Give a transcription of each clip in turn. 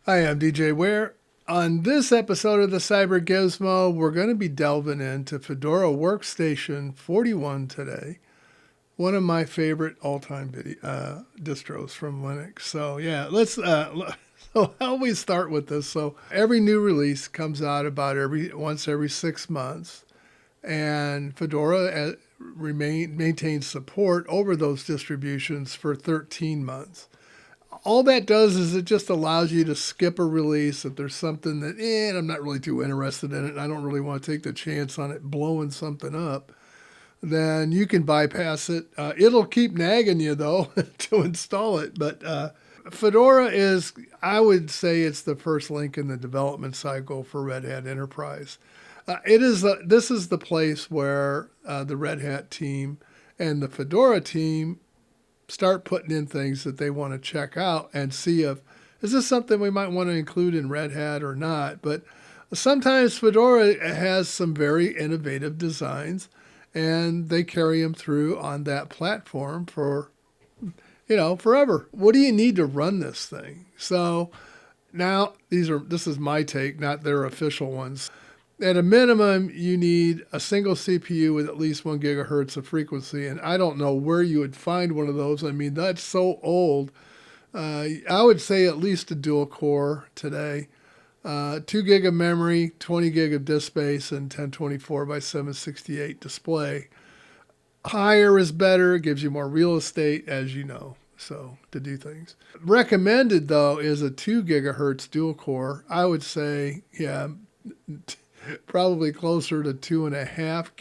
Hi, I'm DJ Ware. On this episode of the Cyber Gizmo, we're going to be delving into Fedora Workstation 41 today. One of my favorite all-time distros from Linux. So yeah, so how we start with this? So every new release comes out about once every 6 months, and Fedora maintains support over those distributions for 13 months. All that does is it just allows you to skip a release if there's something that, I'm not really too interested in it, and I don't really want to take the chance on it blowing something up, then you can bypass it. It'll keep nagging you, though, to install it. But Fedora is, I would say, it's the first link in the development cycle for Red Hat Enterprise. This is the place where the Red Hat team and the Fedora team start putting in things that they want to check out and see if, is this something we might want to include in Red Hat or not? But sometimes Fedora has some very innovative designs, and they carry them through on that platform for, forever. What do you need to run this thing? So now this is my take, not their official ones. At a minimum, you need a single CPU with at least 1 gigahertz of frequency, and I don't know where you would find one of those. I mean, that's so old. I would say at least a dual core today. 2 gig of memory, 20 gig of disk space, and 1024 by 768 display. Higher is better, gives you more real estate, as you know, so to do things. Recommended, though, is a 2 gigahertz dual core. I would say, probably closer to 2.5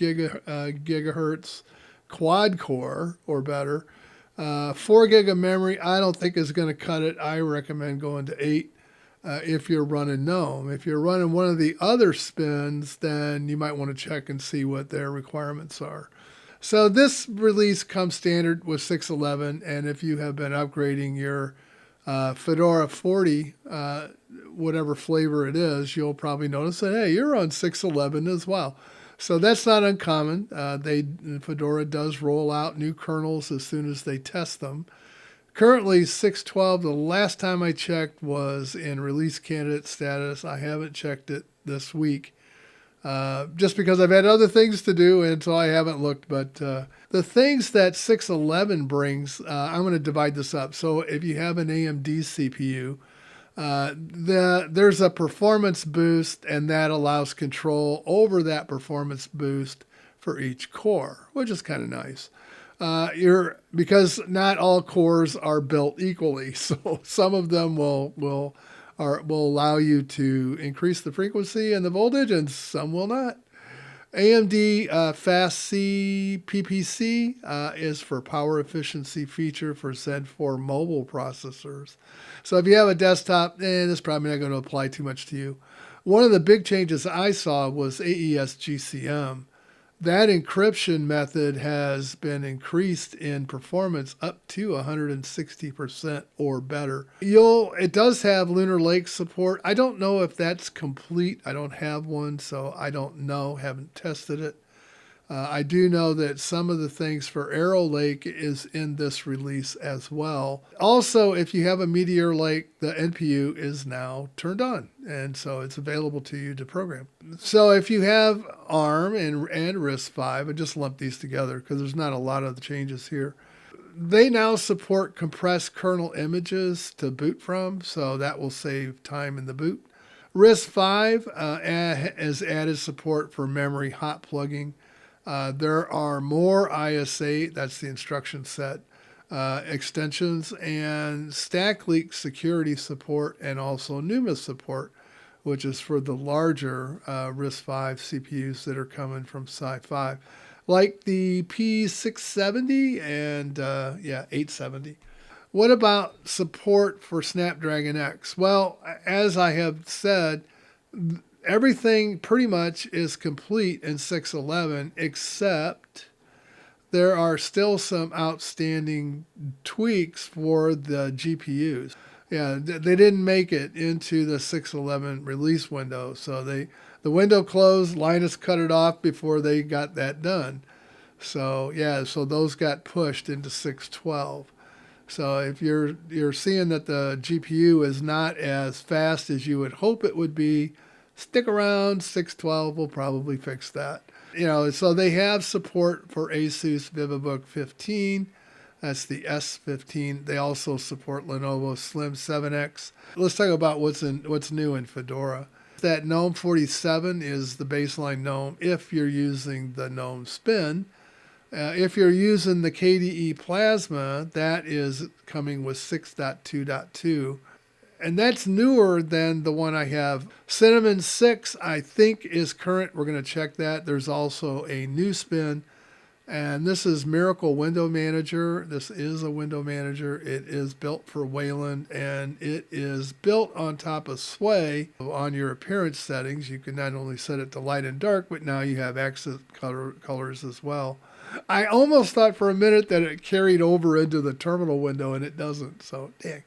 gigahertz quad core or better. 4 gig of memory, I don't think is going to cut it. I recommend going to 8 if you're running GNOME. If you're running one of the other spins, then you might want to check and see what their requirements are. So this release comes standard with 6.11, and if you have been upgrading your Fedora 40, whatever flavor it is, you'll probably notice that, hey, you're on 6.11 as well. So that's not uncommon. Fedora does roll out new kernels as soon as they test them. Currently, 6.12, the last time I checked, was in release candidate status. I haven't checked it this week, just because I've had other things to do, and so I haven't looked. But the things that 6.11 brings, I'm going to divide this up. So if you have an AMD CPU, there's a performance boost, and that allows control over that performance boost for each core, which is kind of nice. Because not all cores are built equally, so some of them will allow you to increase the frequency and the voltage, and some will not. AMD FastC PPC is for power efficiency feature for Z4 mobile processors. So if you have a desktop, this is probably not going to apply too much to you. One of the big changes I saw was AES GCM. That encryption method has been increased in performance up to 160% or better. It does have Lunar Lake support. I don't know if that's complete. I don't have one, so I don't know. Haven't tested it. I do know that some of the things for Arrow Lake is in this release as well. Also, if you have a Meteor Lake, the NPU is now turned on, and so it's available to you to program. So if you have ARM and RISC-V, I just lump these together because there's not a lot of the changes here. They now support compressed kernel images to boot from, so that will save time in the boot. RISC-V has added support for memory hot plugging. There are more IS8, that's the instruction set, extensions, and stack leak security support, and also NUMA support, which is for the larger RISC-V CPUs that are coming from Sci-Fi, like the P670 and 870. What about support for Snapdragon X? Well, as I have said, everything pretty much is complete in 6.11, except there are still some outstanding tweaks for the GPUs. Yeah, they didn't make it into the 6.11 release window, so the window closed. Linus cut it off before they got that done. So those got pushed into 6.12. So if you're seeing that the GPU is not as fast as you would hope it would be, stick around. 612 will probably fix that. So they have support for Asus VivaBook 15. That's the S15. They also support Lenovo Slim 7X. Let's talk about what's new in Fedora. That GNOME 47 is the baseline GNOME if you're using the GNOME Spin. If you're using the KDE Plasma, that is coming with 6.2.2. And that's newer than the one I have. Cinnamon 6, I think, is current. We're going to check that. There's also a new spin. And this is Miracle Window Manager. This is a window manager. It is built for Wayland, and it is built on top of Sway. On your appearance settings, you can not only set it to light and dark, but now you have accent colors as well. I almost thought for a minute that it carried over into the terminal window, and it doesn't. So, dang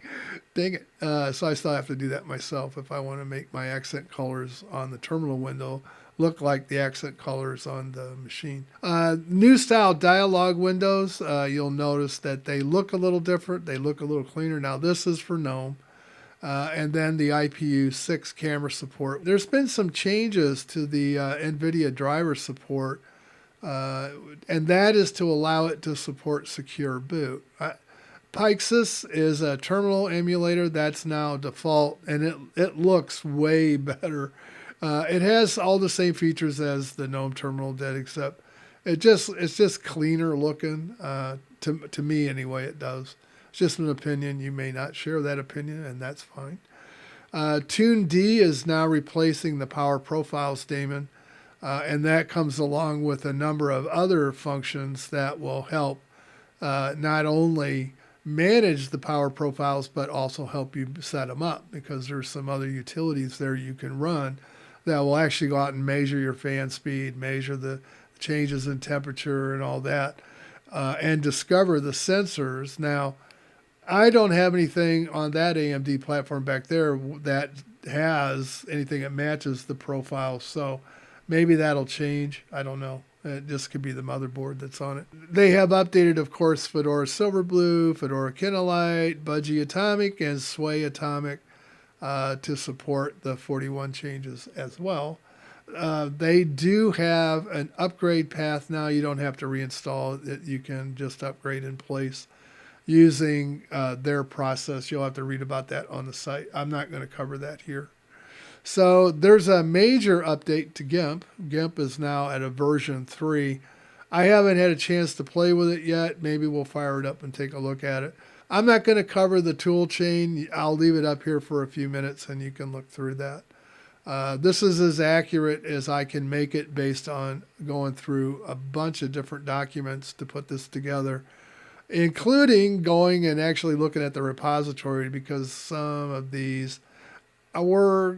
it. So I still have to do that myself if I want to make my accent colors on the terminal window look like the accent colors on the machine. New style dialog windows. You'll notice that they look a little different. They look a little cleaner. Now, this is for GNOME. And then the IPU6 camera support. There's been some changes to the NVIDIA driver support. And that is to allow it to support secure boot. Phyksis is a terminal emulator that's now default, and it looks way better. It has all the same features as the GNOME terminal did, except it's just cleaner looking. To me anyway, it does. It's just an opinion. You may not share that opinion, and that's fine. TuneD is now replacing the Power Profiles daemon. And that comes along with a number of other functions that will help not only manage the power profiles, but also help you set them up, because there's some other utilities there you can run that will actually go out and measure your fan speed, measure the changes in temperature and all that, and discover the sensors. Now, I don't have anything on that AMD platform back there that has anything that matches the profile, so maybe that'll change. I don't know. It just could be the motherboard that's on it. They have updated, of course, Fedora Silverblue, Fedora Kernelite, Budgie Atomic, and Sway Atomic to support the 41 changes as well. They do have an upgrade path now. You don't have to reinstall it. You can just upgrade in place using their process. You'll have to read about that on the site. I'm not going to cover that here. So there's a major update to Gimp. Gimp is now at a version 3. I haven't had a chance to play with it yet. Maybe we'll fire it up and take a look at it. I'm not going to cover the tool chain. I'll leave it up here for a few minutes and you can look through that. This is as accurate as I can make it based on going through a bunch of different documents to put this together, including going and actually looking at the repository, because some of these were...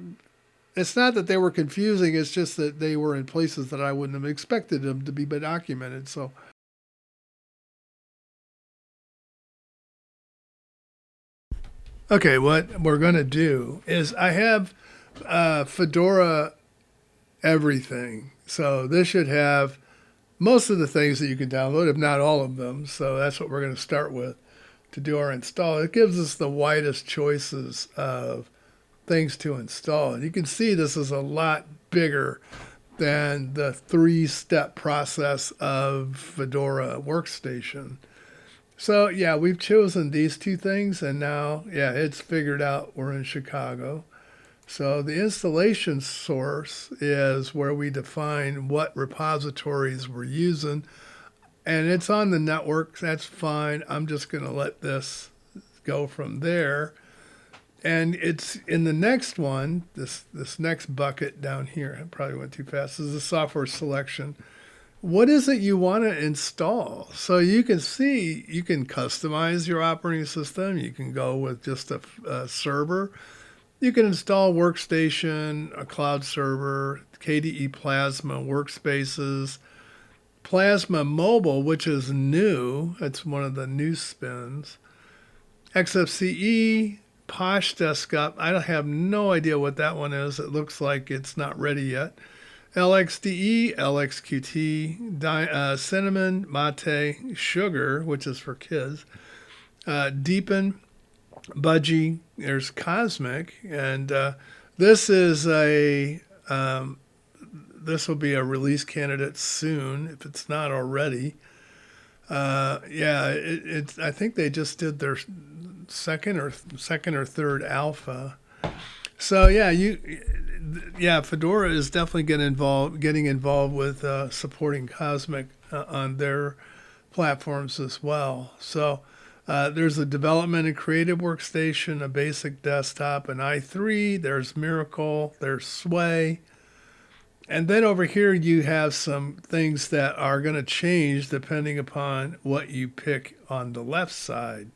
It's not that they were confusing, it's just that they were in places that I wouldn't have expected them to be documented. So, okay, what we're going to do is I have Fedora everything. So this should have most of the things that you can download, if not all of them. So that's what we're going to start with to do our install. It gives us the widest choices of things to install. And you can see this is a lot bigger than the 3-step process of Fedora Workstation. So yeah, we've chosen these two things, and now, yeah, it's figured out we're in Chicago. So the installation source is where we define what repositories we're using, and it's on the network. That's fine. I'm just going to let this go from there. And it's in the next one, this next bucket down here, I probably went too fast, is the software selection. What is it you want to install? So you can see, you can customize your operating system. You can go with just a server. You can install Workstation, a cloud server, KDE Plasma workspaces, Plasma Mobile, which is new. It's one of the new spins. XFCE, Posh Desktop. I have no idea what that one is. It looks like it's not ready yet. LXDE, LXQT, Cinnamon, Mate, Sugar, which is for kids. Deepen, Budgie, there's Cosmic, and this is a this will be a release candidate soon if it's not already. Yeah, it's. I think they just did their second or third alpha. So yeah, Fedora is definitely getting involved with supporting Cosmic on their platforms as well. So there's a development and creative workstation, a basic desktop, an i3. There's Miracle. There's Sway. And then over here, you have some things that are going to change depending upon what you pick on the left side.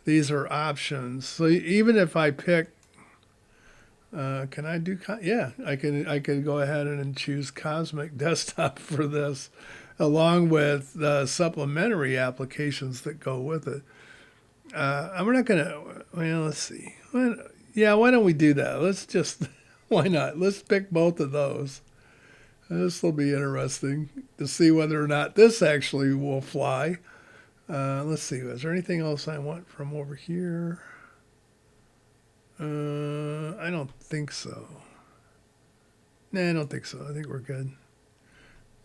These are options. So even if I pick, can I do? Yeah, I can go ahead and choose Cosmic Desktop for this, along with the supplementary applications that go with it. We're not going to. Well, let's see. Yeah, why don't we do that? Let's just. Why not? Let's pick both of those. This will be interesting to see whether or not this actually will fly. Let's see. Is there anything else I want from over here? I don't think so. Nah, I don't think so. I think we're good.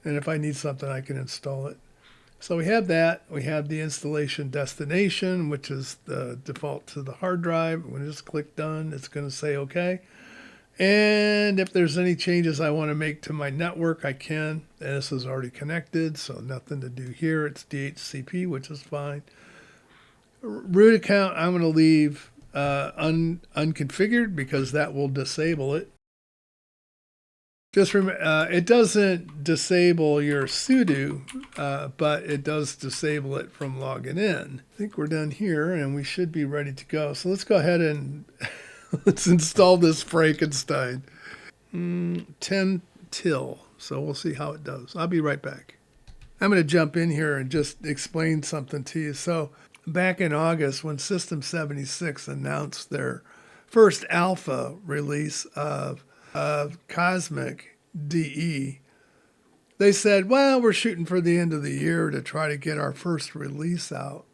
And if I need something, I can install it. So we have that. We have the installation destination, which is the default to the hard drive. When I just click done, it's going to say OK. And if there's any changes I want to make to my network, I can. And this is already connected, so nothing to do here. It's DHCP, which is fine. Root account, I'm going to leave unconfigured because that will disable it. Just remember, it doesn't disable your sudo, but it does disable it from logging in. I think we're done here, and we should be ready to go. So let's go ahead and let's install this Frankenstein. 10 till. So we'll see how it does. I'll be right back. I'm going to jump in here and just explain something to you. So back in August, when System76 announced their first alpha release of Cosmic DE, they said, well, we're shooting for the end of the year to try to get our first release out.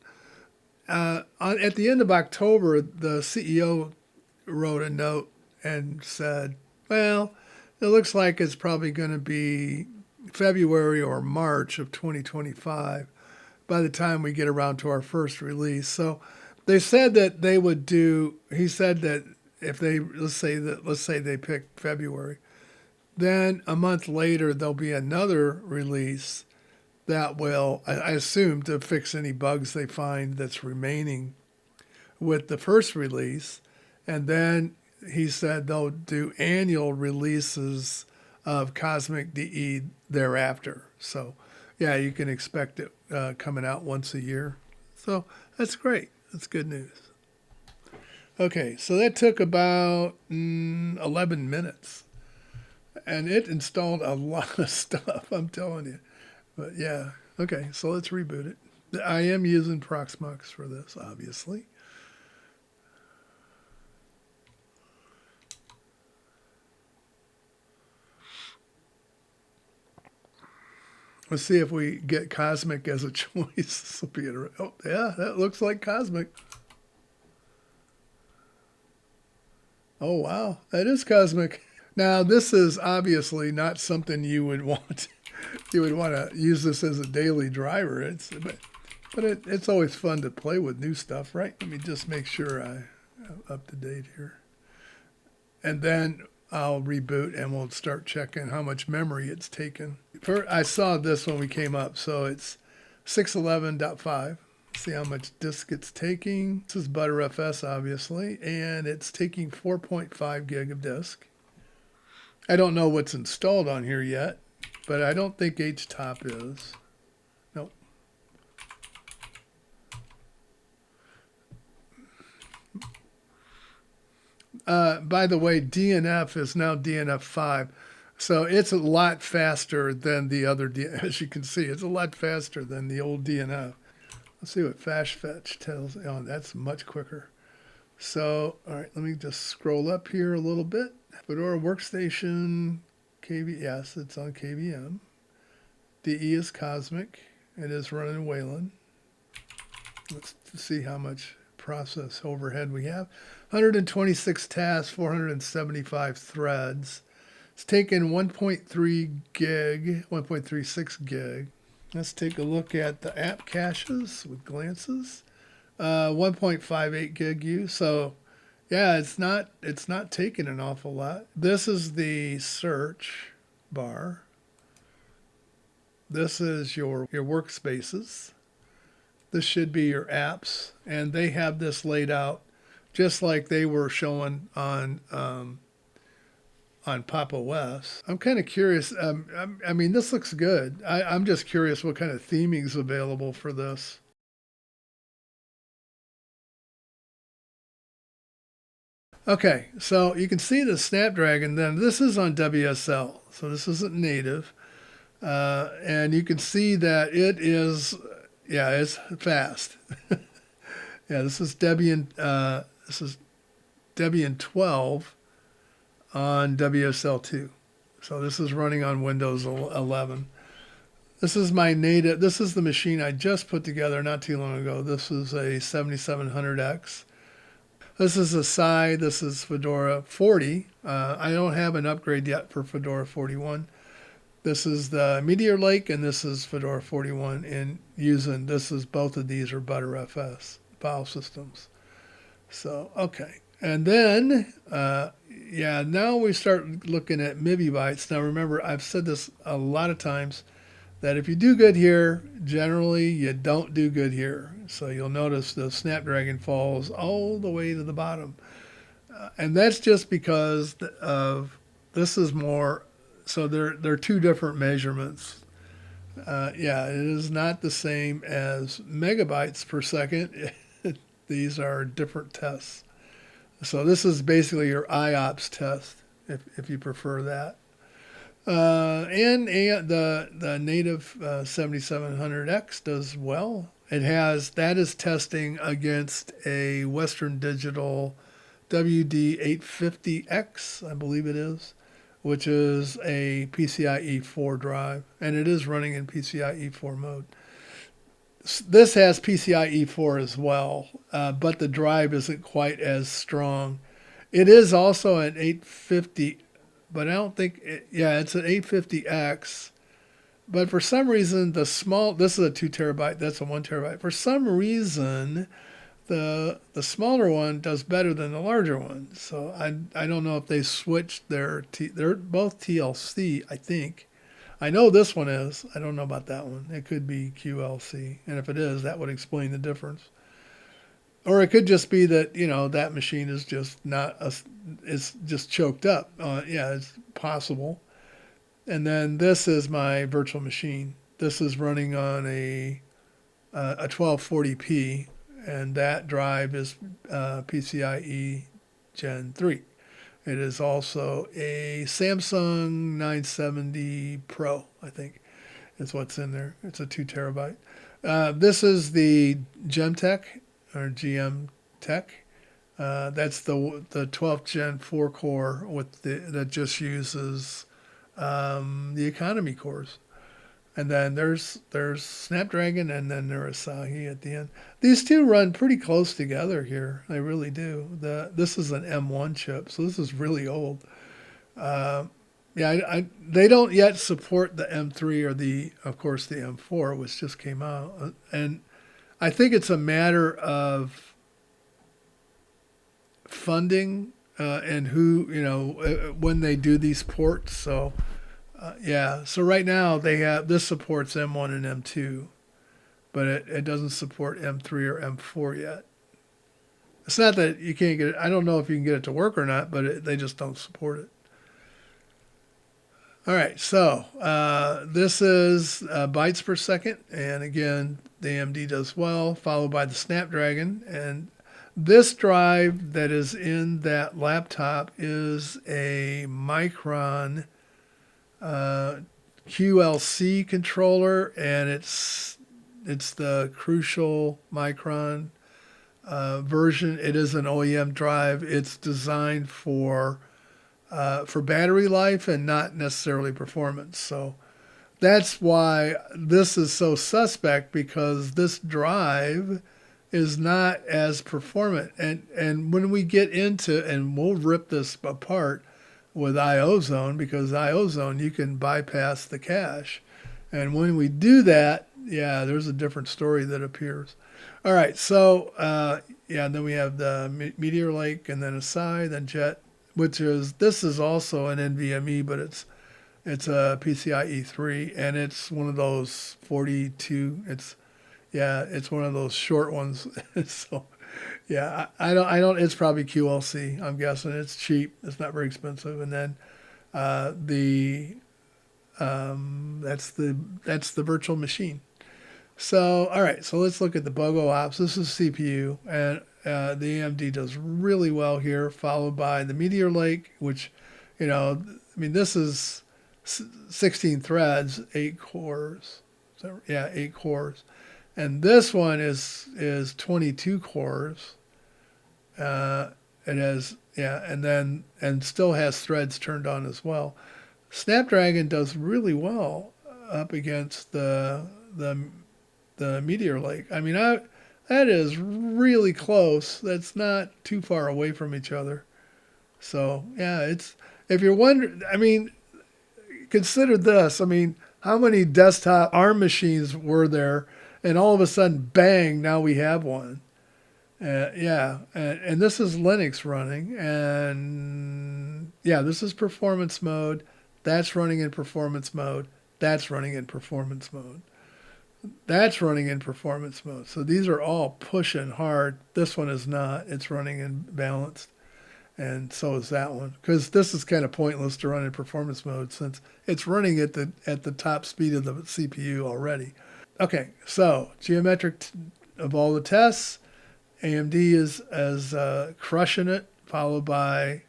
At the end of October, the CEO wrote a note and said, well, it looks like it's probably going to be February or March of 2025 by the time we get around to our first release. So they said that they would do, he said that if they, let's say they pick February, then a month later there'll be another release that will, I assume, to fix any bugs they find that's remaining with the first release. And then he said they'll do annual releases of Cosmic DE thereafter. So, yeah, you can expect it coming out once a year. So that's great. That's good news. Okay, so that took about 11 minutes. And it installed a lot of stuff, I'm telling you. But yeah, okay, so let's reboot it. I am using Proxmox for this, obviously. Let's see if we get Cosmic as a choice. This will be interesting. Oh, yeah, that looks like Cosmic. Oh, wow, that is Cosmic. Now, this is obviously not something you would want. You would want to use this as a daily driver. But it's always fun to play with new stuff, right? Let me just make sure I'm up to date here. And then I'll reboot and we'll start checking how much memory it's taken. I saw this when we came up, so it's 611.5. See how much disk it's taking. This is ButterFS, obviously, and it's taking 4.5 gig of disk. I don't know what's installed on here yet, but I don't think HTOP is. Nope. By the way, DNF is now DNF5. So it's a lot faster than the other, as you can see, it's a lot faster than the old DNF. Let's see what fast fetch tells. Oh, that's much quicker. So, all right, let me just scroll up here a little bit. Fedora Workstation, yes, it's on KVM. DE is Cosmic. It is running Wayland. Let's see how much process overhead we have. 126 tasks, 475 threads. It's taken 1.3 gig, 1.36 gig. Let's take a look at the app caches with glances. 1.58 gig use. So yeah, it's not taking an awful lot. This is the search bar. This is your workspaces. This should be your apps, and they have this laid out just like they were showing on Pop! OS. I'm kind of curious. I mean, this looks good. I'm just curious what kind of theming is available for this. Okay, so you can see the Snapdragon. Then this is on WSL, so this isn't native, and you can see that it is. Yeah, it's fast. Yeah, this is Debian 12 on WSL2. So this is running on Windows 11. This is my native. This is the machine I just put together not too long ago. This is a 7700X. This is a Psi. This is Fedora 40. I don't have an upgrade yet for Fedora 41. This is the Meteor Lake, and this is Fedora 41. And both of these are ButterFS file systems. So, okay. And then, now we start looking at MIBI-bytes. Now, remember, I've said this a lot of times, that if you do good here, generally you don't do good here. So you'll notice the Snapdragon falls all the way to the bottom. And that's just because of this is more. So they're two different measurements. It is not the same as megabytes per second. These are different tests. So this is basically your IOPS test, if you prefer that. And the native 7700X does well. That is testing against a Western Digital WD850X, I believe it is, which is a PCIe 4 drive, and it is running in PCIe 4 mode. This has PCIe 4 as well, but the drive isn't quite as strong. It is also an 850, but I don't think, it's an 850X. But for some reason, this is a 2 terabyte, that's a 1 terabyte. For some reason, the smaller one does better than the larger one. So I don't know if they switched they're both TLC, I think. I know this one is. I don't know about that one. It could be QLC. And if it is, that would explain the difference. Or it could just be that, that machine is just it's just choked up. It's possible. And then this is my virtual machine. This is running on a 1240p, and that drive is PCIe Gen 3. It is also a Samsung 970 Pro, I think is what's in there. It's a 2 terabyte. This is the Gemtech or GM Tech. That's the 12th Gen 4 core that just uses the economy cores. And then there's Snapdragon, and then there's Asahi at the end. These two run pretty close together here. They really do. This is an M1 chip, so this is really old. They don't yet support the M3 or of course, the M4, which just came out. And I think it's a matter of funding and who, when they do these ports. So. So right now this supports M1 and M2, but it doesn't support M3 or M4 yet. It's not that you can't get it. I don't know if you can get it to work or not, but they just don't support it. All right, so this is bytes per second, and again, the AMD does well, followed by the Snapdragon. And this drive that is in that laptop is a Micron QLC controller, and it's the Crucial Micron version. It is an OEM drive. It's designed for battery life and not necessarily performance. So that's why this is so suspect, because this drive is not as performant. And when we get into, and we'll rip this apart with IO Zone, because IO Zone, you can bypass the cache. And when we do that, yeah, there's a different story that appears. All right, so yeah, and then we have the Meteor Lake, and then Asai, then Jet, this is also an NVMe, but it's a PCIe 3, and it's one of those 42. It's one of those short ones. So yeah, I don't. It's probably QLC. I'm guessing it's cheap. It's not very expensive. And then that's the virtual machine. So all right, so let's look at the BOGO ops. This is CPU, and the AMD does really well here, followed by the Meteor Lake, which, this is 16 threads, 8 cores. So, yeah, 8 cores. And this one is 22 cores. It has, and still has threads turned on as well. Snapdragon does really well up against the Meteor Lake. That is really close. That's not too far away from each other. So yeah, if you're wondering, consider this. How many desktop ARM machines were there, and all of a sudden, bang! Now we have one. And this is Linux running, and yeah, this is performance mode. That's running in performance mode. That's running in performance mode. That's running in performance mode. So these are all pushing hard. This one is not. It's running in balanced. And so is that one. Because this is kind of pointless to run in performance mode since it's running at the top speed of the CPU already. Okay, so geometric of all the tests, AMD is crushing it, followed by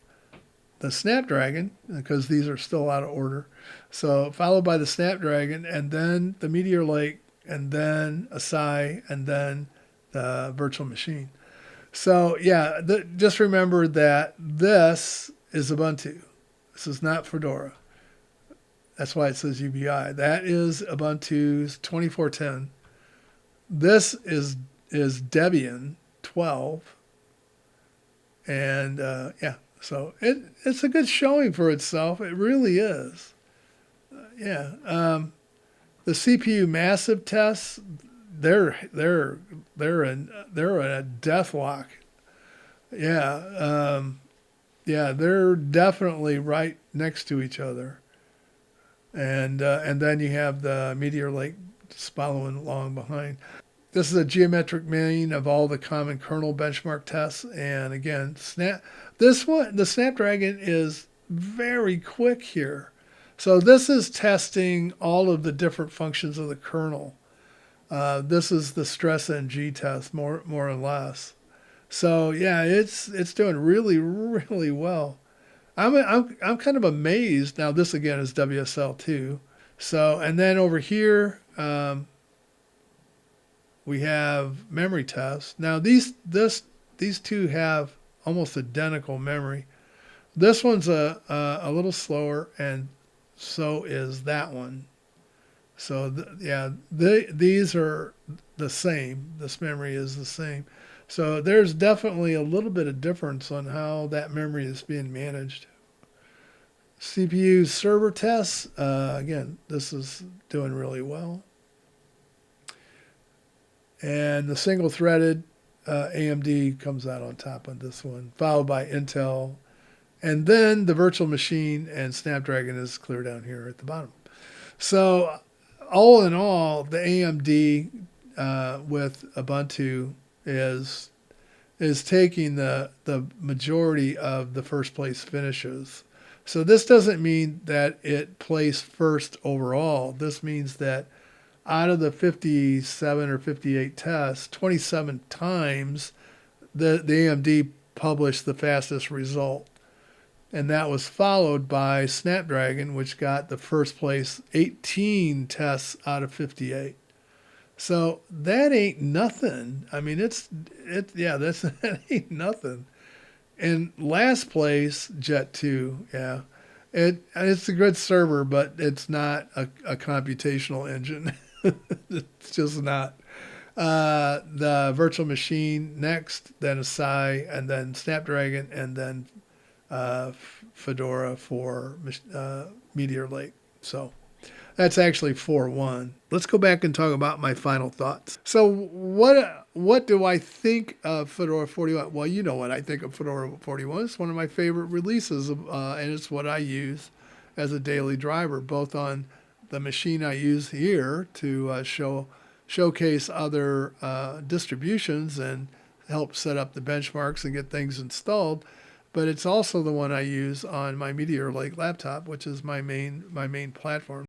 the Snapdragon, because these are still out of order. So followed by the Snapdragon, and then the Meteor Lake, and then Asai, and then the virtual machine. So yeah, just remember that this is Ubuntu. This is not Fedora. That's why it says UBI. That is Ubuntu's 2410. This is Debian 12. And so it's a good showing for itself. It really is. The CPU massive tests, they're in a deathlock. They're definitely right next to each other. And then you have the Meteor Lake following along behind. This is a geometric mean of all the common kernel benchmark tests. And again, the Snapdragon is very quick here. So this is testing all of the different functions of the kernel. This is the stress NG test, more or less. So yeah, it's doing really, really well. I'm kind of amazed. Now this again is WSL2. So, and then over here we have memory tests. Now these two have almost identical memory. This one's a little slower, and so is that one. So these are the same. This memory is the same. So there's definitely a little bit of difference on how that memory is being managed. CPU server tests, again, this is doing really well. And the single-threaded AMD comes out on top on this one, followed by Intel. And then the virtual machine and Snapdragon is clear down here at the bottom. So all in all, the AMD with Ubuntu is taking the majority of the first place finishes. So this doesn't mean that it placed first overall. This means that out of the 57 or 58 tests, 27 times the AMD published the fastest result. And that was followed by Snapdragon, which got the first place 18 tests out of 58. So that ain't nothing. That ain't nothing. In last place, Jet 2, yeah. It's a good server, but it's not a computational engine. It's just not. The virtual machine next, then Asai, and then Snapdragon, and then Fedora for Meteor Lake. So that's actually 4.1. Let's go back and talk about my final thoughts. So what do I think of Fedora 41? Well, you know what I think of Fedora 41. It's one of my favorite releases, and it's what I use as a daily driver, both on the machine I use here to showcase other distributions and help set up the benchmarks and get things installed. But it's also the one I use on my Meteor Lake laptop, which is my main platform.